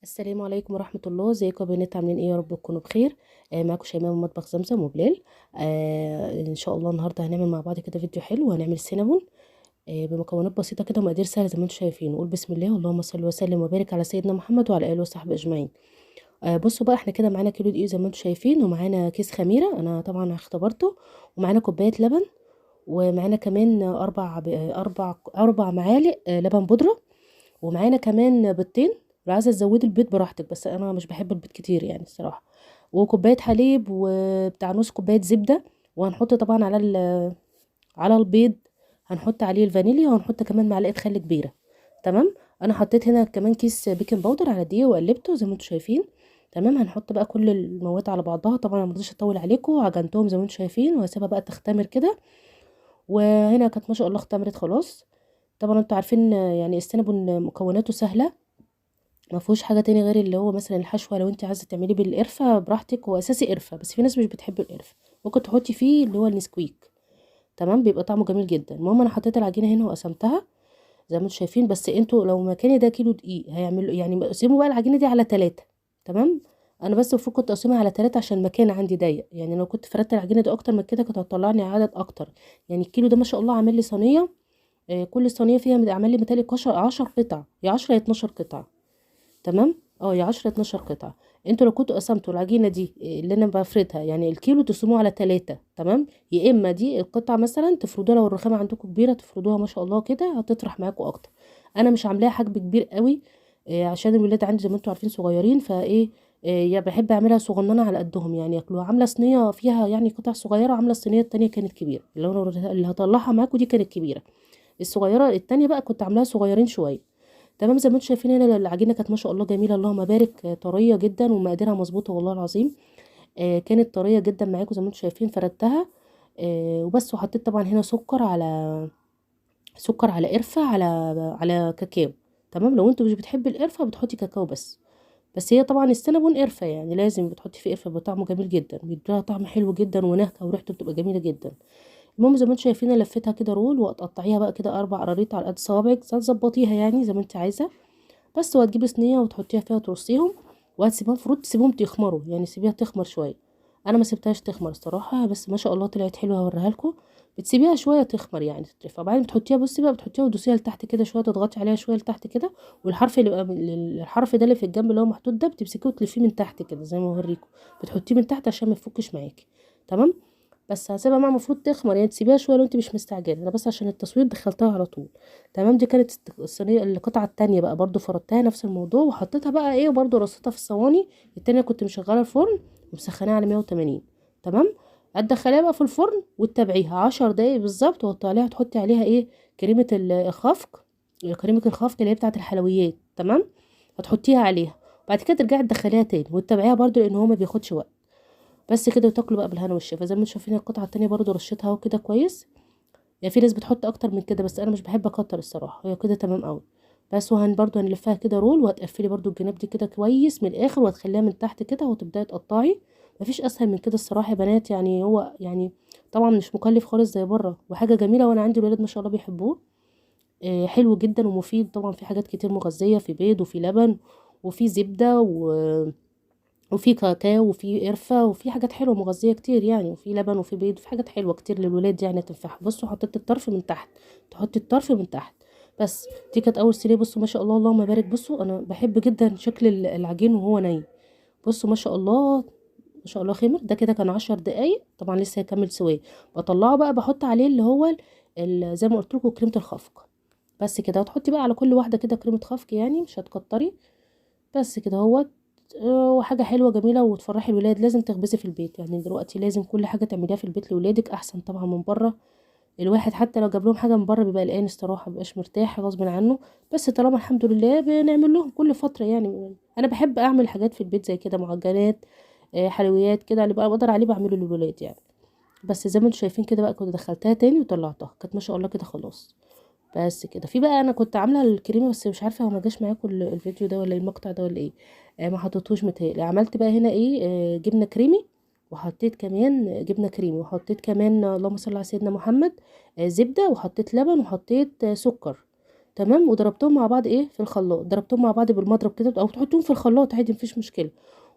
السلام عليكم ورحمة الله. ازيكم يا بنات؟ عاملين ايه؟ يا رب تكونوا بخير. معاكم شيماء من مطبخ زمزم وبلال. ان شاء الله النهارده هنعمل مع بعض كده فيديو حلو، وهنعمل سينابون بمكونات بسيطة كده ومقادير سهلة زي ما انتم شايفين. نقول بسم الله، اللهم صل وسلم وبارك على سيدنا محمد وعلى اله وصحبه اجمعين. بصوا بقى، احنا كده معانا كيلو دقيق زي ما انتم شايفين، ومعانا كيس خميرة انا طبعا اختبرته، ومعانا كوباية لبن، ومعانا كمان اربع معالق لبن بودرة، ومعانا كمان بيضتين. لو عايزه تزودي البيض براحتك، بس انا مش بحب البيض كتير يعني الصراحه. وكوبايه حليب، وبتاع نص كوبايه زبده. وهنحط طبعا على البيض، هنحط عليه الفانيليا، وهنحط كمان معلقه خل كبيره. تمام. انا حطيت هنا كمان كيس بيكنج باودر على دقيق وقلبته زي ما انتم شايفين. تمام. هنحط بقى كل المواد على بعضها، طبعا انا مرضيش اطول عليكم، عجنتهم زي ما انتم شايفين، وهسيبها بقى تختمر كده. وهنا كانت ما شاء الله اختمرت خلاص. طبعا انتوا عارفين يعني السينابون مكوناته سهله، ما فيهوش حاجه تاني غير اللي هو مثلا الحشوه. لو انت عايزه تعمليه بالقرفه براحتك، هو اساسي قرفه، بس في ناس مش بتحب القرفه، ممكن تحطي فيه اللي هو النسكويك. تمام، بيبقى طعمه جميل جدا. المهم انا حطيت العجينه هنا وقسمتها زي ما انتم شايفين. بس انتوا لو مكاني ده كيلو دقيق هيعملوا يعني قسموا بقى العجينه دي على 3. تمام. انا بس المفروض كنت اقسمها على 3 عشان المكان عندي ضيق، يعني لو كنت فردت العجينه دي اكتر من كده كانت هتطلعني عدد اكتر. يعني الكيلو ده ما شاء الله عامل لي صينيه، كل صينيه فيها عمل لي متهيألي 10 قطع، يا 10 يا 12 قطعه. تمام. يا 10 12 قطعه. انتوا لو كنتوا قسمتوا العجينه دي اللي انا بفردها، يعني الكيلو تقسموه على 3. تمام. يا اما دي القطعه مثلا تفردوها، لو الرخامه عندكم كبيره تفردوها ما شاء الله كده هتطرح معاكم اكتر. انا مش عاملاها حجم كبير قوي، عشان الولاد عندي زي ما انتوا عارفين صغيرين، فايه يا بحب اعملها صغننه على قدهم يعني ياكلوها. عامله صينيه فيها يعني قطع صغيره، عامله الصينيه التانية كانت كبيره، اللي هطلعها معاكم دي كانت كبيره. الصغيره التانية بقى كنت عاملاها صغيرين شويه. تمام. زي ما انتم شايفين هنا العجينه كانت ما شاء الله جميله، اللهم بارك، طريه جدا ومقاديرها مظبوطه والله العظيم. كانت طريه جدا معاكم زي ما انتم شايفين. فردتها وبس. وحطيت طبعا هنا سكر على قرفه على كاكاو. تمام. لو انتوا مش بتحبي القرفه بتحطي كاكاو بس هي طبعا السينابون قرفه، يعني لازم بتحطي فيه قرفه، بطعمه جميل جدا، بيديها طعم حلو جدا ونكهه وريحته بتبقى جميله جدا. المهم زي ما انتم شايفين لفيتها كده رول، وتقطعيها بقى كده 4 قراريط على قد صوابعك، تظبطيها يعني زي ما انت عايزه. بس. وهتجيبي صينيه وتحطيها فيها ترصيهم، وهتسيبها المفروض تسيبهم يخمروا، يعني سيبيها تخمر شويه. انا ما سبتهاش تخمر الصراحه، بس ما شاء الله طلعت حلوه، هوريها لكم. بتسيبيها شويه تخمر يعني تترفع، بعدين بتحطيها، بصي بقى بتحطيها وتدوسيها لتحت كده شويه، تضغطي عليها شويه لتحت كده. والحرف اللي بقى الحرف ده اللي في الجنب اللي هو محطوط ده بتمسكيه وتلفيه من تحت كده زي ما اوريكم. بتحطيه من تحت عشان ما يفكش معاكي. تمام. بس هسيبها بقى المفروض تخمر، يعني تسيبيها شويه لو انت مش مستعجله، انا بس عشان التصوير دخلتها على طول. تمام. دي كانت الصينيه. القطعه التانية بقى برضو فردتها نفس الموضوع، وحطيتها بقى ايه، وبرضو رصيتها في الصواني التانية. كنت مشغله الفرن ومسخناها على 180. تمام. هتدخليها بقى في الفرن وتتابعيها 10 دقايق بالظبط، وتحطي عليها، تحطي عليها ايه، كريمه الخفق. كريمه الخفق اللي هي بتاعه الحلويات. تمام. هتحطيها عليها، بعد كده ترجعي تدخليها تاني وتتابعيها برضو، لان هو ما بياخدش وقت. بس كده، وتاكلوا بقى بالهنا والشفا. زي ما انتم شايفين القطعه التانية برضو رشيتها اهو كده كويس. يعني في ناس بتحط اكتر من كده، بس انا مش بحب اكتر الصراحه، هي كده تمام قوي. بس. برضو هنلفها كده رول، وهتقفلي برضو الجناب دي كده كويس من الاخر، وهتخليها من تحت كده، وتبداي تقطعي. مفيش اسهل من كده الصراحه يا بنات، يعني هو يعني طبعا مش مكلف خالص زي بره، وحاجه جميله، وانا عندي الولاد ما شاء الله بيحبوه. حلو جدا ومفيد طبعا، في حاجات كتير مغذيه، في بيض وفي لبن وفي زبده وفي كاكاو وفي قرفة وفي حاجات حلوة مغذية كتير يعني، وفي لبن وفي بيض وفي حاجات حلوة كتير للولاد يعني تنفعها. بصوا حطيت الطرف من تحت، تحطي الطرف من تحت. بس. دي كانت اول صينية. بصوا ما شاء الله اللهم بارك. بصوا انا بحب جدا شكل العجين وهو ني. بصوا ما شاء الله، ما شاء الله خمر. ده كده كان 10 دقايق، طبعا لسه هيكمل سواه. بطلعه بقى، بحط عليه اللي هو زي ما قلت لكم كريمة الخفق. بس كده. وتحطي بقى على كل واحدة كده كريمة خفق، يعني مش هتكتري. بس كده هو. وحاجة حلوة جميلة وتفرحي الولاد. لازم تخبزي في البيت، يعني دلوقتي لازم كل حاجة تعمليها في البيت لولادك، احسن طبعا من بره. الواحد حتى لو جاب لهم حاجة من بره بيبقى قلقان الصراحة، مبيبقاش مرتاح غصب عنه. بس طالما الحمد لله بنعمل لهم كل فترة، يعني انا بحب اعمل حاجات في البيت زي كده، معجنات، حلويات كده، اللي بقى بقدر عليه بعمله للولاد يعني. بس زي ما انتم شايفين كده بقى، كنت دخلتها تاني وطلعتها، كانت ما شاء الله كده خلاص. بس كده. في بقى انا كنت عامله الكريمه، بس مش عارفه هو ما جاش معاكم الفيديو ده ولا المقطع ده ولا ايه. ما حطيتهوش متهيألي. عملت بقى هنا ايه، جبنه كريمي، وحطيت كمان جبنه كريمي، وحطيت كمان اللهم صل على سيدنا محمد زبده، وحطيت لبن، وحطيت سكر. تمام، وضربتهم مع بعض ايه في الخلاط، ضربتهم مع بعض بالمضرب كده، او تحطيهم في الخلاط عادي مفيش مشكله.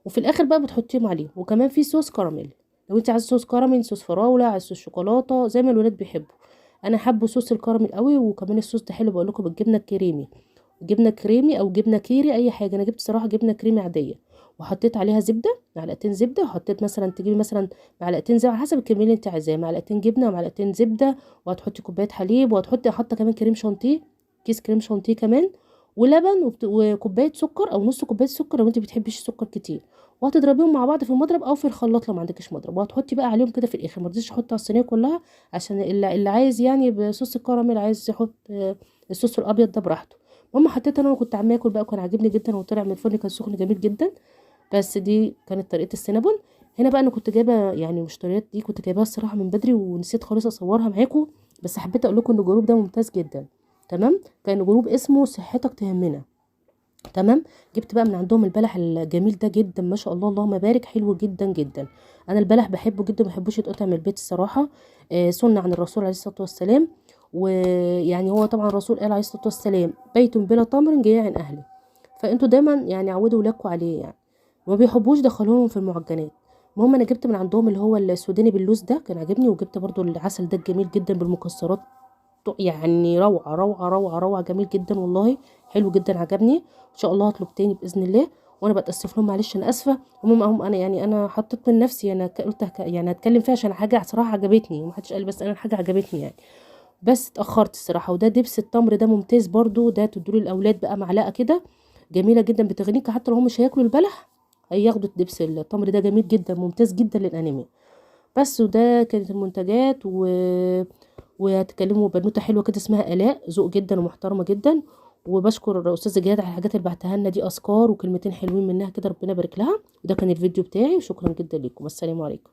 وفي الاخر بقى بتحطيهم عليهم. وكمان في صوص كراميل، لو انت عايزه صوص كراميل، صوص فراوله، عايزه صوص شوكولاته، زي ما الولاد بيحبوا. انا حابه صوص الكراميل قوي. وكمان الصوص ده حلو بقول لكم بالجبنه الكريمي، جبنه كريمي او جبنه كيري اي حاجه. انا جبت صراحه جبنه كريمي عاديه، وحطيت عليها زبده، معلقتين زبده. وحطيت مثلا تجيبي مثلا معلقتين زبده على حسب الكميه اللي انت عايزاها، معلقتين جبنه ومعلقتين زبده. وهتحطي كوبايه حليب، وهتحطي حاطه كمان كريم شانتيه، كيس كريم شانتيه كمان، ولبن، وكوبايه سكر او نص كوبايه سكر لو انت بتحبيش السكر كتير. وهتضربيهم مع بعض في المضرب او في الخلاط لو ما عندكش مضرب. وهتحطي بقى عليهم كده في الاخر، ما رضيتش احط على الصينيه كلها عشان اللي عايز يعني بصوص الكراميل، عايز يحط الصوص الابيض ده براحته. المهم حطيت انا وكنت عمال اكل بقى، وكان عاجبني جدا، وطلع من الفرن كان سخن جميل جدا. بس دي كانت طريقه السينابون. هنا بقى انا كنت جايبه يعني المشتريات دي كنت جايباها الصراحه من بدري، ونسيت خالص اصورها معاكم. بس حبيت اقول لكم ان الجروب ده ممتاز جدا. تمام، كان جروب اسمه صحتك تهمنا. تمام. جبت بقى من عندهم البلح الجميل ده جدا، ما شاء الله اللهم بارك، حلو جدا جدا. انا البلح بحبه جدا، ما بحبوش يتقطع من البيت الصراحه. سنه عن الرسول عليه الصلاه والسلام. ويعني هو طبعا الرسول قال عليه الصلاه والسلام: بيت بلا تمر جياع اهله. فانتوا دايما يعني عودوا ولادكم عليه يعني. ما بيحبوش دخلوهم في المعجنات. المهم انا جبت من عندهم اللي هو السوداني باللوز ده، كان عاجبني. وجبت برضو العسل ده الجميل جدا بالمكسرات، يعني روعة روعة روعة روعة، جميل جدا والله، حلو جدا عجبني. ان شاء الله هطلب تاني باذن الله. وانا بتاسف لهم، معلش انا اسفه. هم انا يعني انا حطيت من نفسي، انا قلت يعني هتكلم فيها عشان حاجه صراحه عجبتني، ومحدش قال، بس انا الحاجه عجبتني يعني. بس اتاخرت الصراحه. وده دبس التمر ده ممتاز برضو، ده تدولي الاولاد بقى معلقه كده، جميله جدا بتغنيك حتى لو هم مش هياكلوا البلح، هياخدوا دبس التمر ده، جميل جدا ممتاز جدا للانيميا. بس وده كانت المنتجات وهتكلموا بنوته حلوه كده اسمها الاء، ذوق جدا ومحترمه جدا. وبشكر استاذه جهاد على الحاجات اللي بعتها لنا دي، اذكار وكلمتين حلوين منها كده، ربنا يبارك لها. وده كان الفيديو بتاعي، وشكرا جدا لكم، السلام عليكم.